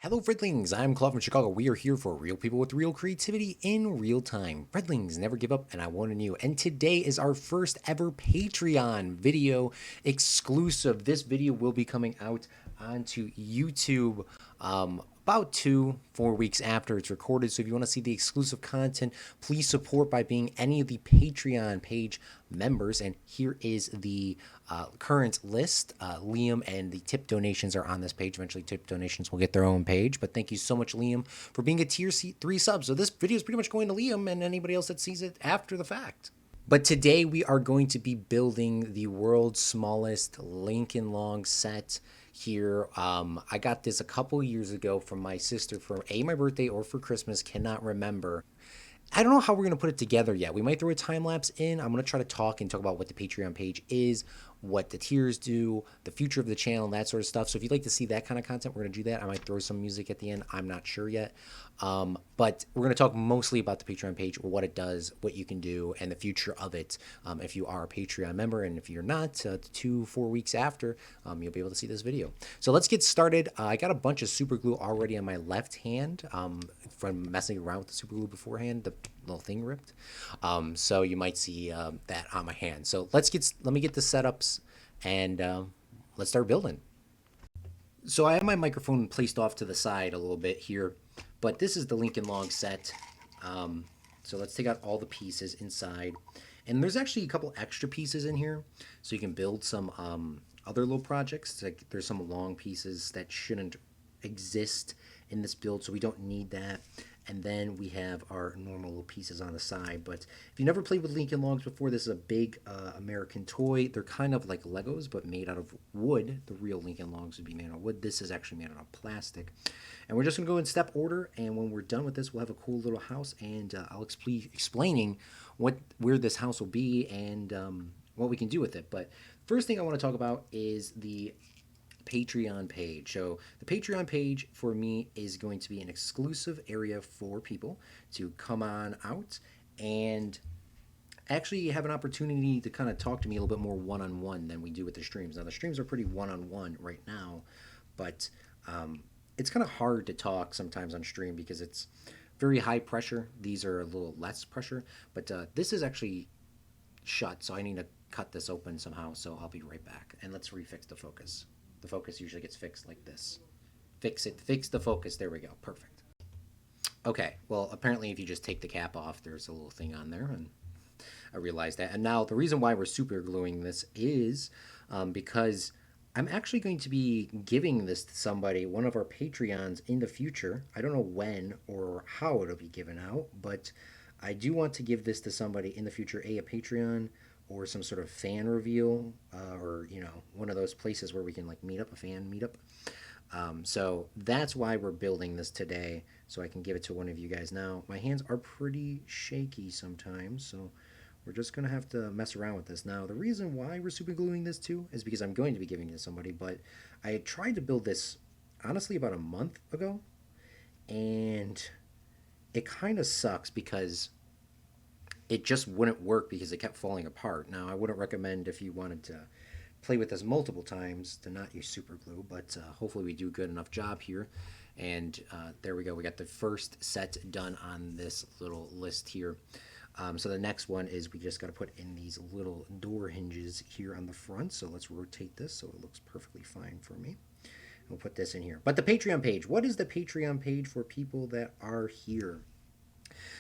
Hello, Fredlings. I'm Claude from Chicago. We are here for real people with real creativity in real time. Fredlings never give up, and I want to know. And today is our first ever Patreon video exclusive. This video will be coming out onto YouTube about 4 weeks after it's recorded. So if you want to see the exclusive content, please support by being any of the Patreon page members. And here is the current list. Liam and the tip donations are on this page. Eventually, tip donations will get their own page. But thank you so much, Liam, for being a tier 3 sub. So this video is pretty much going to Liam and anybody else that sees it after the fact. But today we are going to be building the world's smallest Lincoln Long set here. I got this a couple years ago from my sister for my birthday or for Christmas, cannot remember. I don't know how we're going to put it together yet. We might throw a time lapse in. I'm going to try to talk about what the Patreon page is, what the tiers do, the future of the channel, that sort of stuff. So if you'd like to see that kind of content, we're going to do that. I might throw some music at the end. I'm not sure yet. But we're going to talk mostly about the Patreon page, what it does, what you can do, and the future of it. If you are a Patreon member, and if you're not, 4 weeks after, you'll be able to see this video. So let's get started. I got a bunch of super glue already on my left hand from messing around with the super glue beforehand. The little thing ripped. So you might see that on my hand. So let me get the setups and let's start building. So I have my microphone placed off to the side a little bit here, but this is the Lincoln Long set. So let's take out all the pieces inside. And there's actually a couple extra pieces in here, so you can build some other little projects. Like there's some long pieces that shouldn't exist in this build, so we don't need that. And then we have our normal little pieces on the side. But if you never played with Lincoln Logs before, this is a big American toy. They're kind of like Legos, but made out of wood. The real Lincoln Logs would be made out of wood. This is actually made out of plastic. And we're just going to go in step order. And when we're done with this, we'll have a cool little house. And I'll explaining where this house will be and what we can do with it. But first thing I want to talk about is the Patreon page. So the Patreon page for me is going to be an exclusive area for people to come on out and actually have an opportunity to kind of talk to me a little bit more one-on-one than we do with the streams. Now the streams are pretty one-on-one right now, but it's kind of hard to talk sometimes on stream because it's very high pressure. These are a little less pressure, but this is actually shut, so I need to cut this open somehow, so I'll be right back. And let's refix the focus. The focus usually gets fixed like this. Fix the focus. There we go. Perfect. Okay, well, apparently if you just take the cap off, there's a little thing on there, and I realized that. And now the reason why we're super gluing this is because I'm actually going to be giving this to somebody, one of our Patreons in the future. I don't know when or how it'll be given out, but I do want to give this to somebody in the future, a Patreon or some sort of fan reveal, or one of those places where we can like meet up, a fan meetup. So that's why we're building this today, so I can give it to one of you guys. Now my hands are pretty shaky sometimes, so we're just gonna have to mess around with this. Now the reason why we're super gluing this too is because I'm going to be giving it to somebody, but I tried to build this honestly about a month ago, and it kind of sucks because it just wouldn't work because it kept falling apart. Now, I wouldn't recommend if you wanted to play with this multiple times to not use super glue, but hopefully we do a good enough job here. And there we go. We got the first set done on this little list here. So the next one is we just got to put in these little door hinges here on the front. So let's rotate this so it looks perfectly fine for me. We'll put this in here. But the Patreon page, what is the Patreon page for people that are here?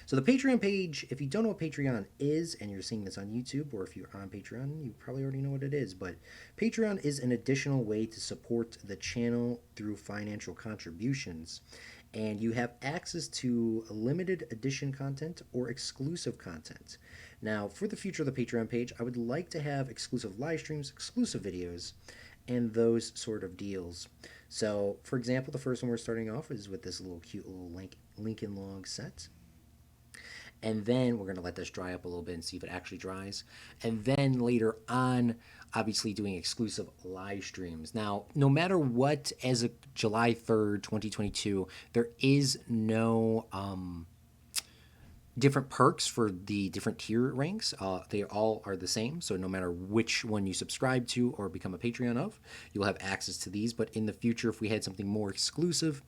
So the Patreon page, if you don't know what Patreon is and you're seeing this on YouTube, or if you're on Patreon, you probably already know what it is, but Patreon is an additional way to support the channel through financial contributions. And you have access to limited edition content or exclusive content. Now, for the future of the Patreon page, I would like to have exclusive live streams, exclusive videos, and those sort of deals. So, for example, the first one we're starting off is with this little cute little Lincoln Long set. And then we're going to let this dry up a little bit and see if it actually dries. And then later on, obviously doing exclusive live streams. Now, no matter what, as of July 3rd, 2022, there is no different perks for the different tier ranks. They all are the same. So no matter which one you subscribe to or become a Patreon of, you'll have access to these. But in the future, if we had something more exclusive,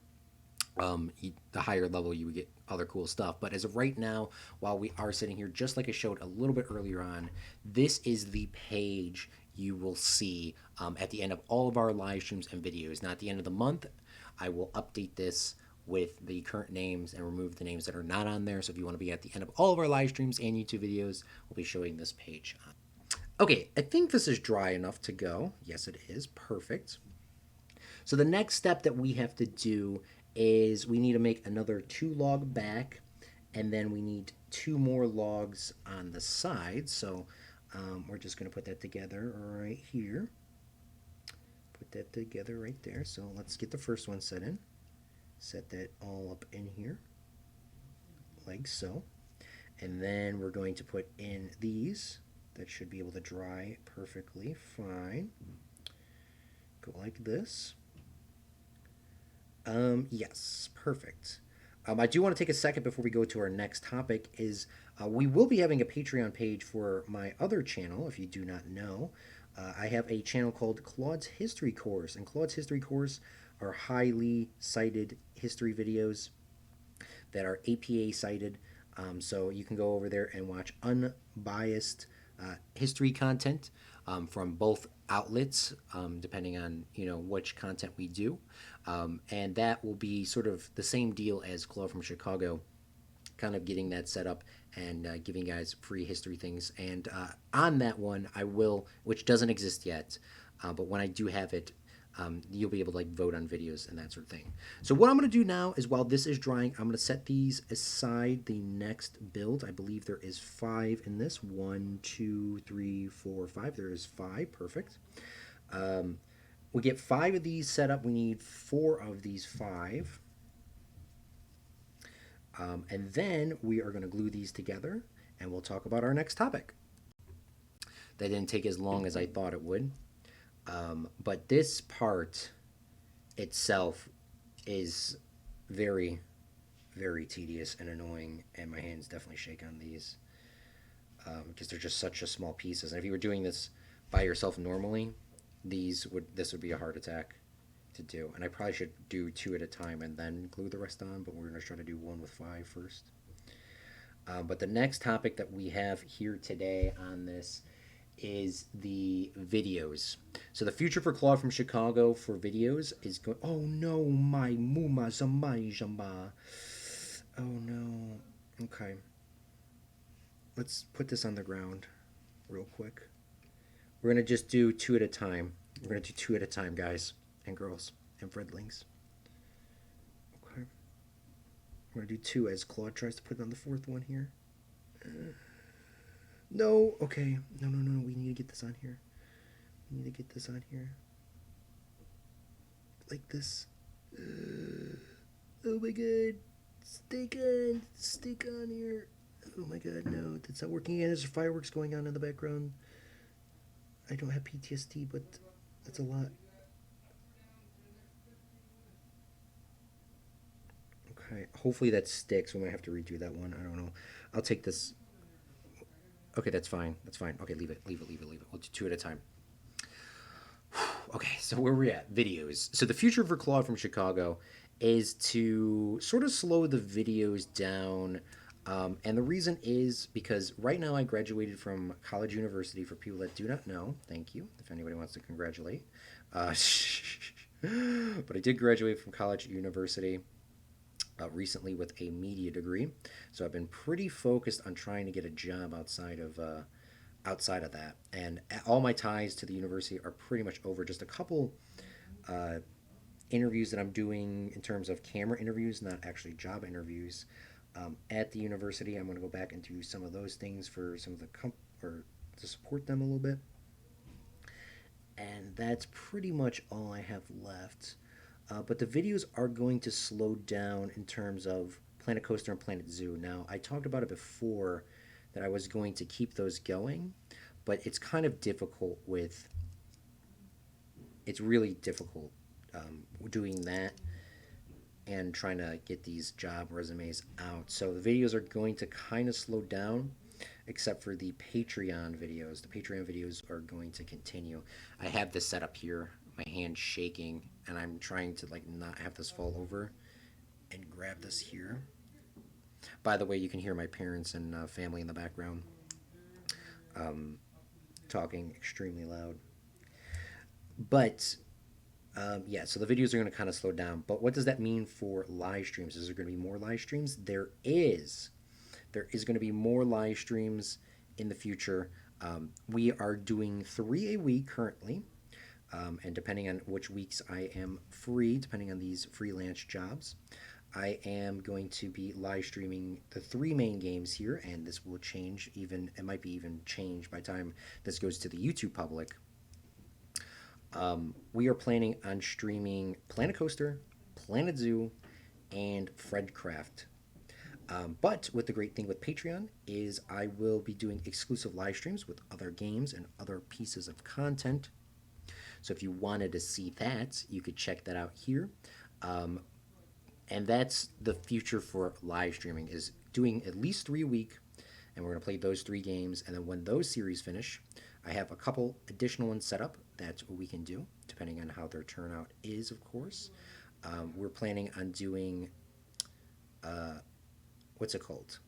The higher level you would get other cool stuff. But as of right now, while we are sitting here, just like I showed a little bit earlier on, this is the page you will see at the end of all of our live streams and videos. Now, at the end of the month, I will update this with the current names and remove the names that are not on there. So if you want to be at the end of all of our live streams and YouTube videos, we'll be showing this page. Okay, I think this is dry enough to go. Yes, it is. Perfect. So the next step that we have to do is we need to make another 2 log back, and then we need 2 more logs on the side. So we're just going to put that together right here. Put that together right there. So let's get the first one set in. Set that all up in here, like so. And then we're going to put in these. That should be able to dry perfectly fine. Go like this. Yes, perfect. I do want to take a second before we go to our next topic is we will be having a Patreon page for my other channel, if you do not know. I have a channel called Claude's History Course, and Claude's History Course are highly cited history videos that are APA cited. So you can go over there and watch unbiased history content from both outlets, depending on which content we do, and that will be sort of the same deal as Claude from Chicago, kind of getting that set up and giving guys free history things. And on that one, I will, which doesn't exist yet, but when I do have it, you'll be able to vote on videos and that sort of thing. So what I'm going to do now is while this is drying, I'm going to set these aside. The next build, I believe there is 5 in this. 1, 2, 3, 4, 5. There is 5. Perfect. We get 5 of these set up. We need 4 of these 5. And then we are going to glue these together, and we'll talk about our next topic. That didn't take as long as I thought it would. But this part itself is very, very tedious and annoying, and my hands definitely shake on these because they're just such a small pieces. And if you were doing this by yourself normally, this would be a heart attack to do. And I probably should do 2 at a time and then glue the rest on, but we're going to try to do 1 with 5 first. But the next topic that we have here today on this is the videos. So the future for Claude from Chicago for videos is going. Oh no, my muma zamai jamba. Oh no. Okay. Let's put this on the ground real quick. We're gonna just do 2 at a time. We're gonna do 2 at a time, guys and girls and Fredlings. Okay. We're gonna do 2 as Claude tries to put on the 4th one here. No, okay. No. We need to get this on here. We need to get this on here. Like this. Oh my god. Stick on here. Oh my god, no. That's not working again. There's fireworks going on in the background. I don't have PTSD, but that's a lot. Okay, hopefully that sticks. We might have to redo that one. I don't know. I'll take this. Okay, that's fine. That's fine. Okay, leave it. We'll do 2 at a time. Okay, so where we're at, videos. So the future for Claude from Chicago is to sort of slow the videos down. And the reason is because right now I graduated from college university. For people that do not know, thank you, if anybody wants to congratulate. But I did graduate from college university recently with a media degree. So I've been pretty focused on trying to get a job outside of that, and all my ties to the university are pretty much over. Just a couple interviews that I'm doing in terms of camera interviews, not actually job interviews at the university. I'm going to go back and do some of those things for some of the or to support them a little bit, and that's pretty much all I have left. But the videos are going to slow down in terms of Planet Coaster and Planet Zoo. Now, I talked about it before that I was going to keep those going, but it's kind of difficult it's really difficult doing that and trying to get these job resumes out. So the videos are going to kind of slow down, except for the Patreon videos. The Patreon videos are going to continue. I have this set up here, my hand shaking, and I'm trying to not have this fall over, grab this here. By the way, you can hear my parents and family in the background talking extremely loud. But yeah, so the videos are going to kind of slow down. But what does that mean for live streams? Is there going to be more live streams? There is. There is going to be more live streams in the future. We are doing 3 a week currently. And depending on which weeks I am free, depending on these freelance jobs, I am going to be live streaming the 3 main games here, and this will change even, it might be even changed by the time this goes to the YouTube public. We are planning on streaming Planet Coaster, Planet Zoo, and Fredcraft. But what the great thing with Patreon is I will be doing exclusive live streams with other games and other pieces of content. So if you wanted to see that, you could check that out here. And that's the future for live streaming, is doing at least 3 a week, and we're going to play those 3 games. And then when those series finish, I have a couple additional ones set up that we can do, depending on how their turnout is, of course. We're planning on doing, what's it called?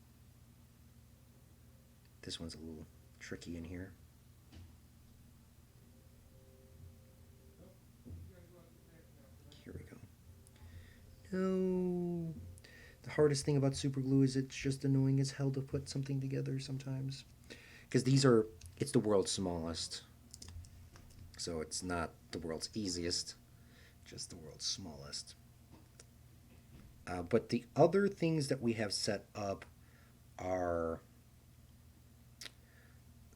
This one's a little tricky in here. Here we go. No. The hardest thing about super glue is it's just annoying as hell to put something together sometimes. Because it's the world's smallest. So it's not the world's easiest, just the world's smallest. But the other things that we have set up are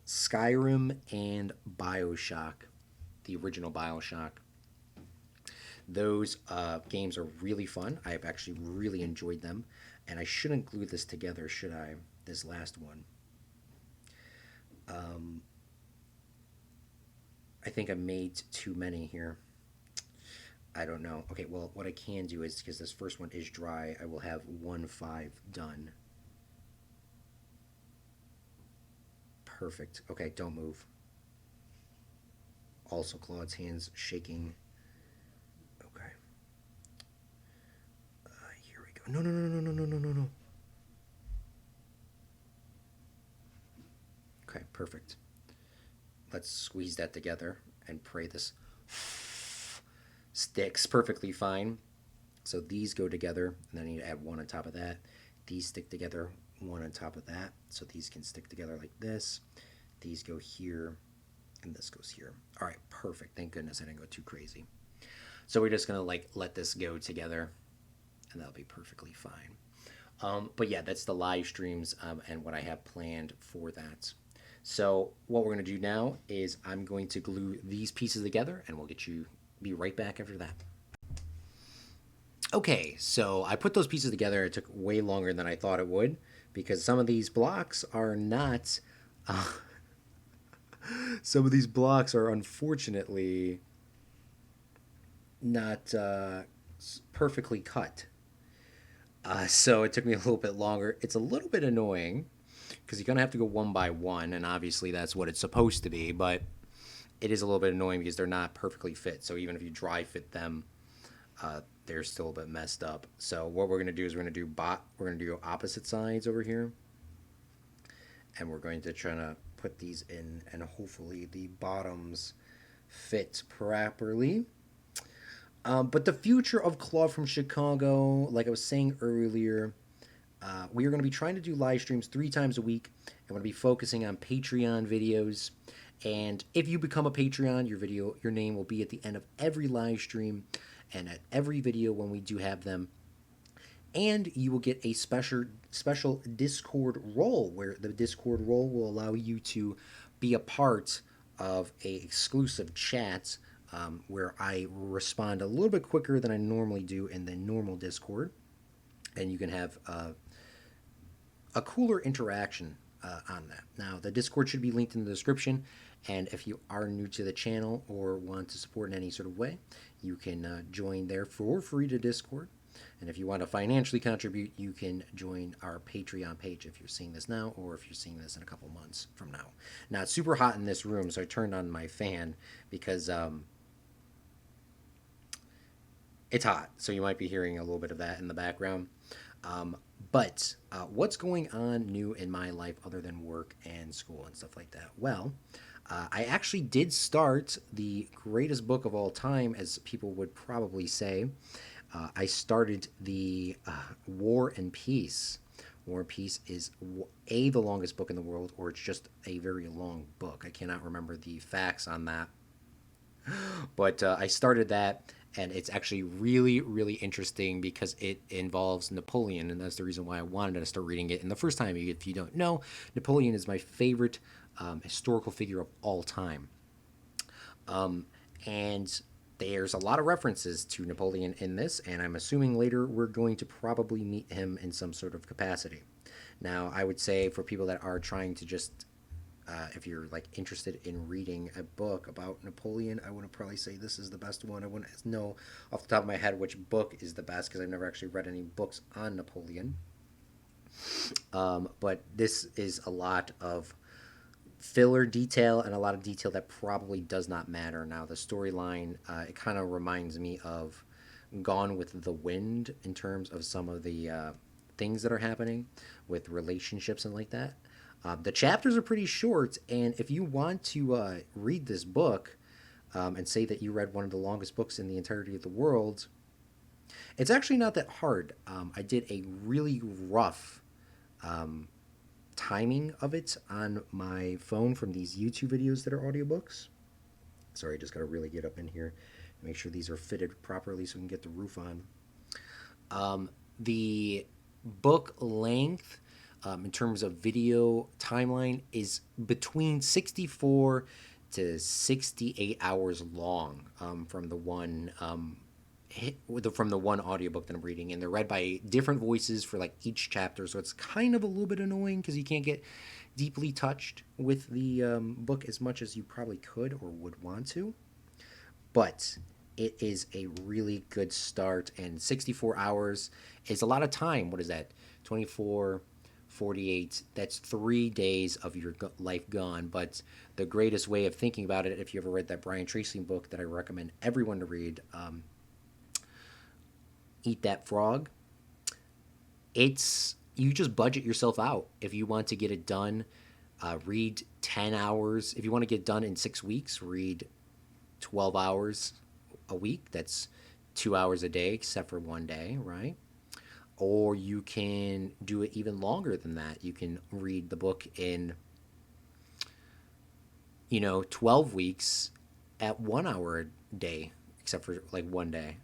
Skyrim and BioShock, the original BioShock. Those games are really fun. I've actually really enjoyed them. And I shouldn't glue this together, should I? This last one. I think I made too many here. I don't know. Okay, well, what I can do is, because this first one is dry, I will have 1-5 done. Perfect. Okay, don't move. Also, Claude's hands shaking. Okay. Here we go. No, no, no, no, no, no, no, no, no. Okay, perfect. Let's squeeze that together and pray this sticks perfectly fine. So these go together, and then I need to add 1 on top of that. These stick together, 1 on top of that. So these can stick together like this. These go here, and this goes here. All right, perfect. Thank goodness I didn't go too crazy. So we're just gonna let this go together, and that'll be perfectly fine. But yeah, that's the live streams and what I have planned for that. So what we're going to do now is I'm going to glue these pieces together, and we'll be right back after that. Okay, so I put those pieces together. It took way longer than I thought it would, because some of these blocks are not... some of these blocks are unfortunately not perfectly cut. So it took me a little bit longer. It's a little bit annoying, because you're going to have to go 1 by 1, and obviously that's what it's supposed to be, but it is a little bit annoying because they're not perfectly fit. So even if you dry fit them, they're still a bit messed up. So what we're going to do is we're going to do opposite sides over here, and we're going to try to put these in, and hopefully the bottoms fit properly. But the future of Claude from Chicago, like I was saying earlier, we are going to be trying to do live streams 3 times a week. I'm going to be focusing on Patreon videos. And if you become a Patreon, your name will be at the end of every live stream and at every video when we do have them. And you will get a special Discord role, where the Discord role will allow you to be a part of a exclusive chat where I respond a little bit quicker than I normally do in the normal Discord. And you can have a cooler interaction on that. Now, the Discord should be linked in the description, and if you are new to the channel or want to support in any sort of way, you can join there for free to Discord. And if you want to financially contribute, you can join our Patreon page if you're seeing this now, or if you're seeing this in a couple months from now. Now, it's super hot in this room, so I turned on my fan because It's hot, so you might be hearing a little bit of that in the background. Um, but what's going on new in my life other than work and school and stuff like that? Well, I actually did start the greatest book of all time, as people would probably say. I started the War and Peace. War and Peace is the longest book in the world, or it's just a very long book. I cannot remember the facts on that, but I started that, and it's actually really, really interesting because it involves Napoleon, and that's the reason why I wanted to start reading it. And the first time, if you don't know, Napoleon is my favorite historical figure of all time. And there's a lot of references to Napoleon in this, and I'm assuming later we're going to probably meet him in some sort of capacity. Now, I would say for people that are trying to just if you're like interested in reading a book about Napoleon, I wouldn't probably say this is the best one. I wouldn't know off the top of my head which book is the best because I've never actually read any books on Napoleon. But this is a lot of filler detail and a lot of detail that probably does not matter. Now, the storyline, it kind of reminds me of Gone with the Wind in terms of some of the things that are happening with relationships and like that. The chapters are pretty short, and if you want to read this book and say that you read one of the longest books in the entirety of the world, it's actually not that hard. I did a really rough timing of it on my phone from these YouTube videos that are audiobooks. Sorry, I just got to really get up in here and make sure these are fitted properly so we can get the roof on. The book length in terms of video timeline is between 64 to 68 hours long from the one from the one audiobook that I'm reading, and they're read by different voices for like each chapter, so it's kind of a little bit annoying because you can't get deeply touched with the book as much as you probably could or would want to. But it is a really good start, and 64 hours is a lot of time. What is that? 24, 48. That's 3 days of your life gone. But the greatest way of thinking about it, if you ever read that Brian Tracy book that I recommend everyone to read, Eat That Frog, it's you just budget yourself out. If you want to get it done, read 10 hours. If you want to get it done in 6 weeks, read 12 hours a week. That's 2 hours a day, except for one day, right? Or you can do it even longer than that. You can read the book in, 12 weeks at 1 hour a day, except for like one day.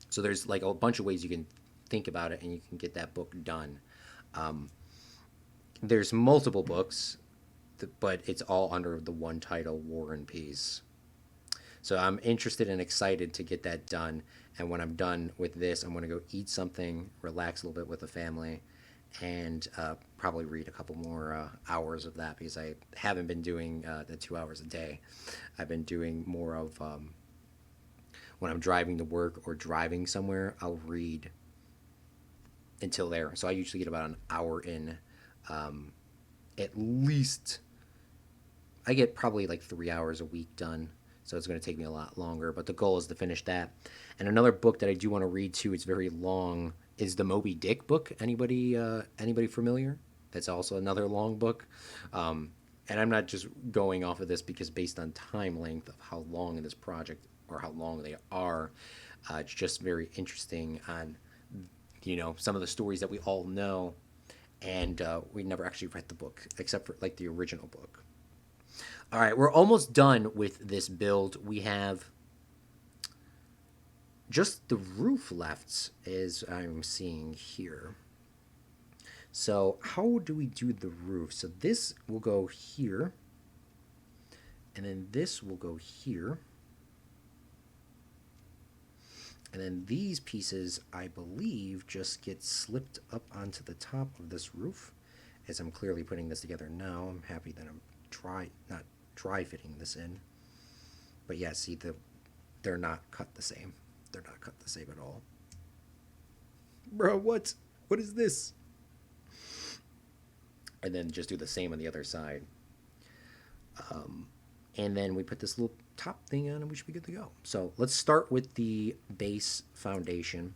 So there's like a bunch of ways you can think about it and you can get that book done. There's multiple books, but it's all under the one title, War and Peace. So I'm interested and excited to get that done. And when I'm done with this, I'm going to go eat something, relax a little bit with the family, and probably read a couple more hours of that because I haven't been doing the 2 hours a day. I've been doing more of when I'm driving to work or driving somewhere, I'll read until there. So I usually get about an hour in. At least, I get probably like 3 hours a week done. So it's going to take me a lot longer. But the goal is to finish that. And another book that I do want to read too, it's very long, is the Moby Dick book. Anybody familiar? That's also another long book. And I'm not just going off of this because based on time length of how long in this project or how long they are, it's just very interesting on, some of the stories that we all know. And we never actually read the book except for like the original book. All right, we're almost done with this build. We have just the roof left, as I'm seeing here. So how do we do the roof? So this will go here, and then this will go here. And then these pieces, I believe, just get slipped up onto the top of this roof. As I'm clearly putting this together now, I'm happy that I'm not dry fitting this in. But yeah, see, they're not cut the same. They're not cut the same at all. Bro, what? What is this? And then just do the same on the other side. And then we put this little top thing on and we should be good to go. So let's start with the base foundation.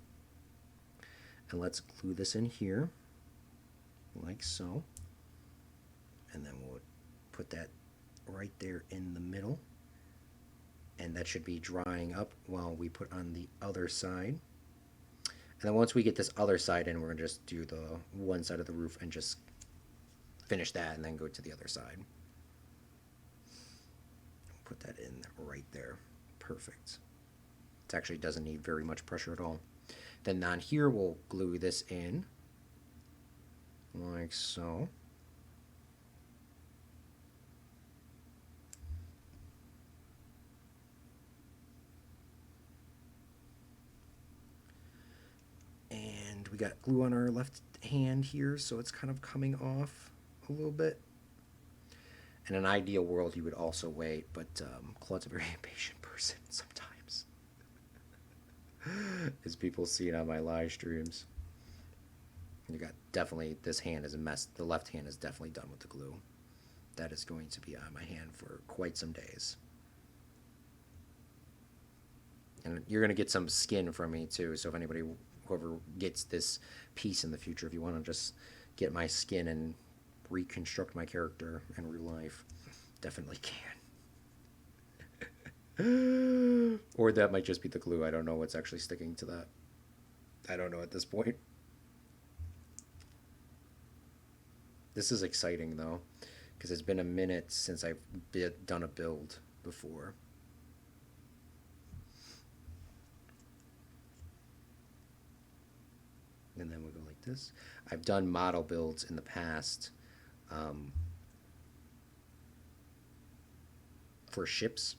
And let's glue this in here, like so. And then we'll put that right there in the middle. And that should be drying up while we put on the other side. And then once we get this other side in, we're going to just do the one side of the roof and just finish that and then go to the other side. Put that in right there. Perfect. It actually doesn't need very much pressure at all. Then on here, we'll glue this in like so. And we got glue on our left hand here, so it's kind of coming off a little bit. In an ideal world, you would also wait, but Claude's a very impatient person sometimes. As people see it on my live streams. You got definitely, this hand is a mess. The left hand is definitely done with the glue. That is going to be on my hand for quite some days. And you're going to get some skin from me too, so if anybody, whoever gets this piece in the future, if you want to just get my skin and reconstruct my character in real life, definitely can. Or that might just be the glue. I don't know what's actually sticking to that. I don't know at this point. This is exciting though, because it's been a minute since I've done a build before. And then we'll go like this. I've done model builds in the past for ships.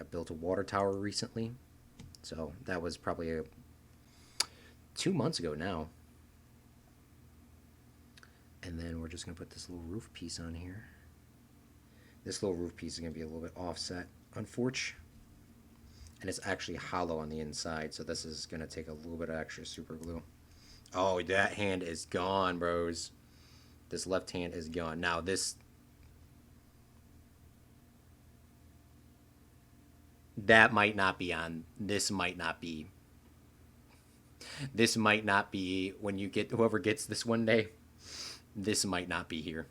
I built a water tower recently, so that was probably 2 months ago now. And then we're just going to put this little roof piece on here. This little roof piece is going to be a little bit offset, unfortunately. And it's actually hollow on the inside, so this is going to take a little bit of extra super glue. Oh, that hand is gone, bros. This left hand is gone. Now this... that might not be on. This might not be. This might not be when you get, whoever gets this one day, this might not be here.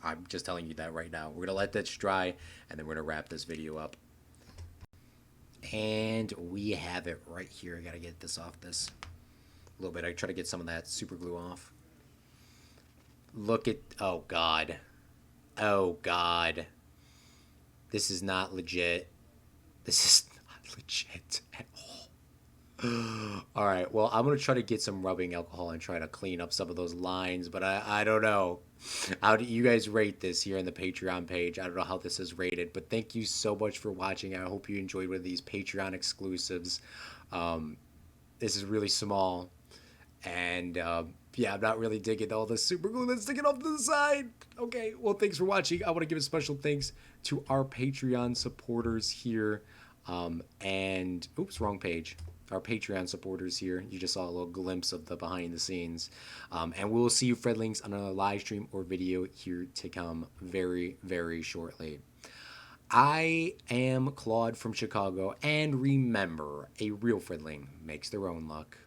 I'm just telling you that right now. We're going to let this dry, and then we're going to wrap this video up. And we have it right here. I got to get this off this a little bit. I try to get some of that super glue off. Look at, oh God. Oh God. This is not legit. This is not legit at all. All right, well, I'm going to try to get some rubbing alcohol and try to clean up some of those lines, but I don't know. How do you guys rate this here on the Patreon page? I don't know how this is rated, but thank you so much for watching. I hope you enjoyed one of these Patreon exclusives. This is really small, and yeah, I'm not really digging all the super glue that's sticking off to the side. Okay, well, thanks for watching. I want to give a special thanks to our Patreon supporters here. And, oops, wrong page. Our Patreon supporters here. You just saw a little glimpse of the behind the scenes. And we'll see you, Fredlings, on another live stream or video here to come very, very shortly. I am Claude from Chicago, and remember, a real Fredling makes their own luck.